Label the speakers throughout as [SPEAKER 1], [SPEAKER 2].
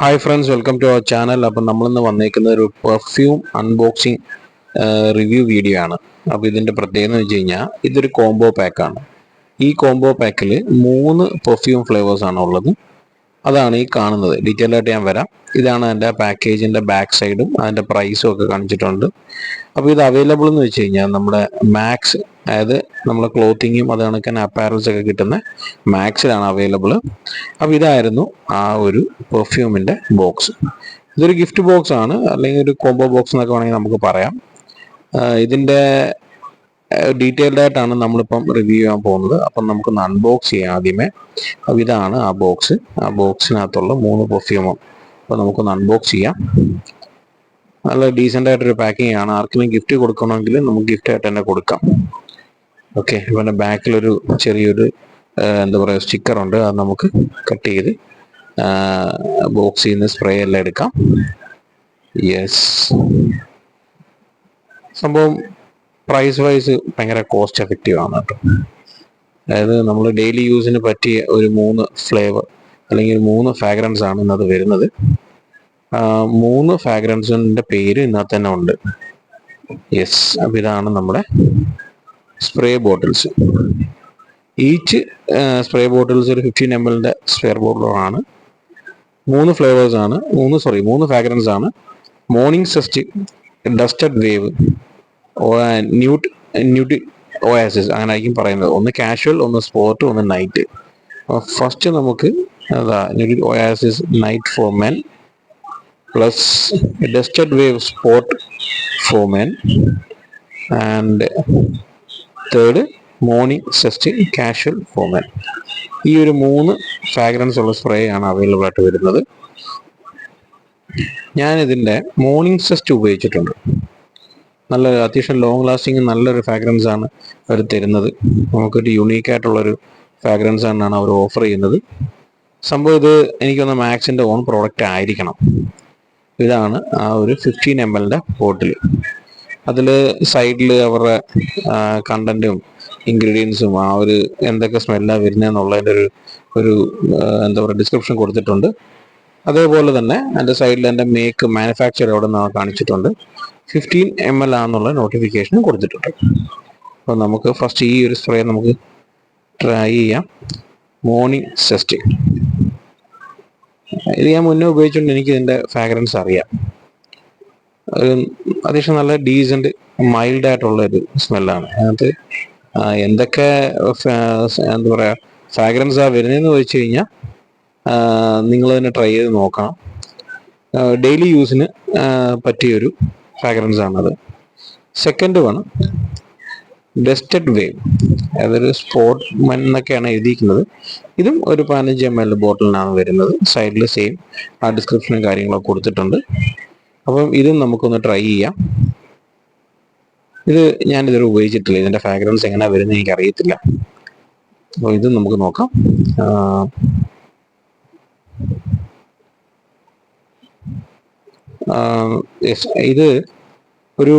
[SPEAKER 1] Hi friends, welcome to our channel. അപ്പം നമ്മളിന്ന് വന്നേക്കുന്ന ഒരു പെർഫ്യൂം അൺബോക്സിങ് റിവ്യൂ വീഡിയോ ആണ്. അപ്പോൾ ഇതിൻ്റെ പ്രത്യേകത എന്ന് വെച്ച് കഴിഞ്ഞാൽ ഇതൊരു കോംബോ പാക്കാണ്. ഈ കോംബോ പാക്കിൽ 3 പെർഫ്യൂം ഫ്ലേവേഴ്സ് ആണ് ഉള്ളത്. അതാണ് ഈ കാണുന്നത്. ഡീറ്റെയിൽ ആയിട്ട് ഞാൻ വരാം. ഇതാണ് അതിൻ്റെ പാക്കേജിൻ്റെ ബാക്ക് സൈഡും അതിൻ്റെ പ്രൈസും ഒക്കെ കാണിച്ചിട്ടുണ്ട്. അപ്പോൾ ഇത് അവൈലബിൾ എന്ന് വെച്ച് കഴിഞ്ഞാൽ നമ്മുടെ മാക്സ്, അതായത് നമ്മളെ ക്ലോത്തിങ്ങും അത് കണക്കിന് അപ്പാരൽസ് ഒക്കെ കിട്ടുന്ന മാക്സിലാണ് അവൈലബിൾ. അപ്പോൾ ഇതായിരുന്നു ആ ഒരു പെർഫ്യൂമിൻ്റെ ബോക്സ്. ഇതൊരു ഗിഫ്റ്റ് ബോക്സ് ആണ്, അല്ലെങ്കിൽ ഒരു കോംബോ ബോക്സ് എന്നൊക്കെ വേണമെങ്കിൽ നമുക്ക് പറയാം. ഇതിൻ്റെ ഡീറ്റെയിൽഡ് ആയിട്ടാണ് നമ്മളിപ്പം റിവ്യൂ ചെയ്യാൻ പോകുന്നത്. അപ്പം നമുക്കൊന്ന് അൺബോക്സ് ചെയ്യാം ആദ്യമേ. അപ്പോൾ ഇതാണ് ആ ബോക്സ്. ആ ബോക്സിനകത്തുള്ള 3 പെർഫ്യൂമും അപ്പോൾ നമുക്കൊന്ന് അൺബോക്സ് ചെയ്യാം. നല്ല ഡീസൻ്റ് ആയിട്ടൊരു പാക്കിംഗ് ആണ്. ആർക്കെങ്കിലും ഗിഫ്റ്റ് കൊടുക്കണമെങ്കിൽ നമുക്ക് ഗിഫ്റ്റ് ആയിട്ട് തന്നെ കൊടുക്കാം. ഓക്കെ, ഇവൻ്റെ ബാക്കിലൊരു ചെറിയൊരു എന്താ പറയുക സ്റ്റിക്കറുണ്ട്. അത് നമുക്ക് കട്ട് ചെയ്ത് ബോക്സിൽ നിന്ന് സ്പ്രേ എല്ലാം എടുക്കാം. യെസ്, സംഭവം പ്രൈസ് വൈസ് ഭയങ്കര കോസ്റ്റ് എഫക്റ്റീവ് ആണ് കേട്ടോ. അതായത് നമ്മൾ ഡെയിലി യൂസിന് പറ്റിയ ഒരു 3 ഫ്ലേവർ അല്ലെങ്കിൽ 3 ഫ്രാഗ്രൻസ് ആണ് ഇന്നത് വരുന്നത്. 3 ഫ്രാഗ്രൻസിൻ്റെ പേര് ഇതിനകത്ത് തന്നെ ഉണ്ട്. യെസ്, അപ്പോൾ ഇതാണ് നമ്മുടെ spray bottles. Each spray bottles ഒരു 15 ml സ്പ്രേ ബോട്ടിലാണ്. 3 ഫ്ലേവേഴ്സ് ആണ്, 3 ഫ്രാഗ്രൻസ് ആണ്. Morning zest, dusted wave, newt oasis, അങ്ങനെ ആയിരിക്കും പറയുന്നത്. ഒന്ന് കാഷ്വൽ, ഒന്ന് സ്പോർട്ട്, ഒന്ന് നൈറ്റ്. ഫസ്റ്റ് നമുക്ക് newt oasis night for men, plus dusted wave sport for men, and third morning zest casual for men. ഈ ഒരു 3 ഫ്രാഗ്രൻസ് ഉള്ള സ്പ്രേ ആണ് അവൈലബിൾ ആയിട്ട് വരുന്നത്. ഞാനിതിൻ്റെ മോർണിംഗ് സെസ്റ്റ് ഉപയോഗിച്ചിട്ടുണ്ട്. നല്ല അത്യാവശ്യം ലോങ് ലാസ്റ്റിങ് നല്ലൊരു ഫ്രാഗ്രൻസ് ആണ് അവർ തരുന്നത്. നമുക്കൊരു യുണീക്കായിട്ടുള്ളൊരു ഫ്രാഗ്രൻസ് ആണ് അവർ ഓഫർ ചെയ്യുന്നത്. സംഭവം ഇത് എനിക്കൊന്ന് മാക്സിൻ്റെ ഓൺ പ്രോഡക്റ്റ് ആയിരിക്കണം. ഇതാണ് ആ ഒരു 15 ml ബോട്ടിൽ. അതിൽ സൈഡിൽ അവരുടെ കണ്ടൻറ്റും ഇൻഗ്രീഡിയൻസും ആ ഒരു എന്തൊക്കെ സ്മെല്ലാണ് വരുന്നതെന്നുള്ളതിൻ്റെ ഒരു എന്താ പറയുക ഡിസ്ക്രിപ്ഷൻ കൊടുത്തിട്ടുണ്ട്. അതേപോലെ തന്നെ എൻ്റെ സൈഡിൽ എൻ്റെ മേക്ക് മാനുഫാക്ചർ എവിടെ നിന്നാണ് കാണിച്ചിട്ടുണ്ട്. 15 ml ആണെന്നുള്ള നോട്ടിഫിക്കേഷനും കൊടുത്തിട്ടുണ്ട്. അപ്പോൾ നമുക്ക് ഫസ്റ്റ് ഈ ഒരു സ്പ്രേ നമുക്ക് ട്രൈ ചെയ്യാം. മോർണിംഗ് സെസ്റ്റ് ഇത് ഞാൻ മുന്നേ ഉപയോഗിച്ചുകൊണ്ട് എനിക്ക് ഇതിൻ്റെ ഫ്രാഗ്രൻസ് അറിയാം. ഒരു അത്യാവശ്യം നല്ല ഡീസൻറ്റ് മൈൽഡ് ആയിട്ടുള്ളൊരു സ്മെല്ലാണ്. അതിനകത്ത് എന്തൊക്കെ എന്താ പറയുക ഫ്രാഗ്രൻസാണ് വരുന്നതെന്ന് ചോദിച്ചു കഴിഞ്ഞാൽ നിങ്ങൾ തന്നെ ട്രൈ ചെയ്ത് നോക്കണം. ഡെയിലി യൂസിന് പറ്റിയൊരു ഫ്രാഗ്രൻസ് ആണത്. സെക്കൻഡ് വൺ ഡസ്റ്റഡ് വേവ്, അതൊരു സ്പോർട്ട് മെൻ എന്നൊക്കെയാണ് എഴുതിയിരിക്കുന്നത്. ഇതും ഒരു 15 ml ബോട്ടിലിനാണ് വരുന്നത്. സൈഡിൽ സെയിം ആ ഡിസ്ക്രിപ്ഷനും കാര്യങ്ങളൊക്കെ കൊടുത്തിട്ടുണ്ട്. അപ്പം ഇതും നമുക്കൊന്ന് ട്രൈ ചെയ്യാം. ഇത് ഞാനിതുവരെ ഉപയോഗിച്ചിട്ടില്ല. ഇതിൻ്റെ ഫ്രാഗ്രൻസ് എങ്ങനെയാണ് വരുന്നത് എനിക്കറിയത്തില്ല. അപ്പോൾ ഇതും നമുക്ക് നോക്കാം. ഇത് ഒരു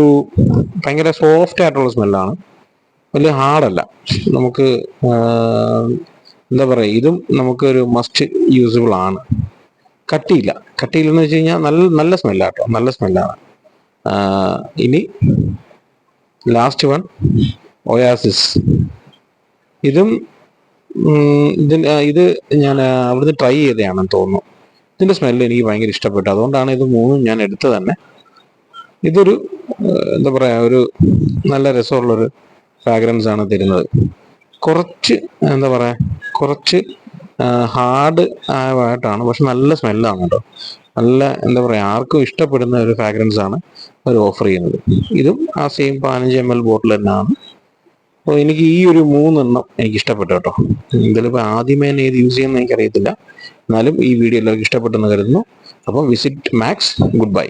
[SPEAKER 1] ഭയങ്കര സോഫ്റ്റ് ആയിട്ടുള്ള സ്മെല്ലാണ്, വലിയ ഹാർഡല്ല. നമുക്ക് എന്താ പറയുക, ഇതും നമുക്കൊരു മസ്റ്റ് യൂസബിൾ ആണ്. കട്ടിയില്ലെന്ന് വെച്ച് കഴിഞ്ഞാൽ നല്ല സ്മെല്ലാട്ടോ, നല്ല സ്മെല്ലാണ്. ഇനി ലാസ്റ്റ് വൺ ഒയാസിസ്. ഇത് ഞാൻ അവിടുന്ന് ട്രൈ ചെയ്തതാണെന്ന് തോന്നുന്നു. ഇതിൻ്റെ സ്മെല്ല് എനിക്ക് ഭയങ്കര ഇഷ്ടപ്പെട്ടു. അതുകൊണ്ടാണ് ഇത് 3 ഞാൻ എടുത്തത് തന്നെ. ഇതൊരു എന്താ പറയുക ഒരു നല്ല രസമുള്ളൊരു ഫ്രാഗ്രൻസ് ആണ് തരുന്നത്. കുറച്ച് എന്താ പറയുക കുറച്ച് ഹാർഡ് ആയിട്ടാണ്, പക്ഷെ നല്ല സ്മെല്ലാണ് കേട്ടോ. നല്ല എന്താ പറയുക ആർക്കും ഇഷ്ടപ്പെടുന്ന ഒരു ഫ്രാഗ്രൻസ് ആണ് അവർ ഓഫർ ചെയ്യുന്നത്. ഇതും ആ സെയിം 15 ml ബോട്ടിൽ തന്നെയാണ്. അപ്പോൾ എനിക്ക് ഈ ഒരു 3 എണ്ണം എനിക്ക് ഇഷ്ടപ്പെട്ടു കേട്ടോ. ഇതിലിപ്പോൾ ആദ്യമേ തന്നെ ഏത് യൂസ് ചെയ്യുന്നത് എനിക്കറിയത്തില്ല. എന്നാലും ഈ വീഡിയോ എല്ലാവർക്കും ഇഷ്ടപ്പെട്ടെന്ന് കരുതുന്നു. അപ്പോൾ വിസിറ്റ് മാക്സ്. Good bye.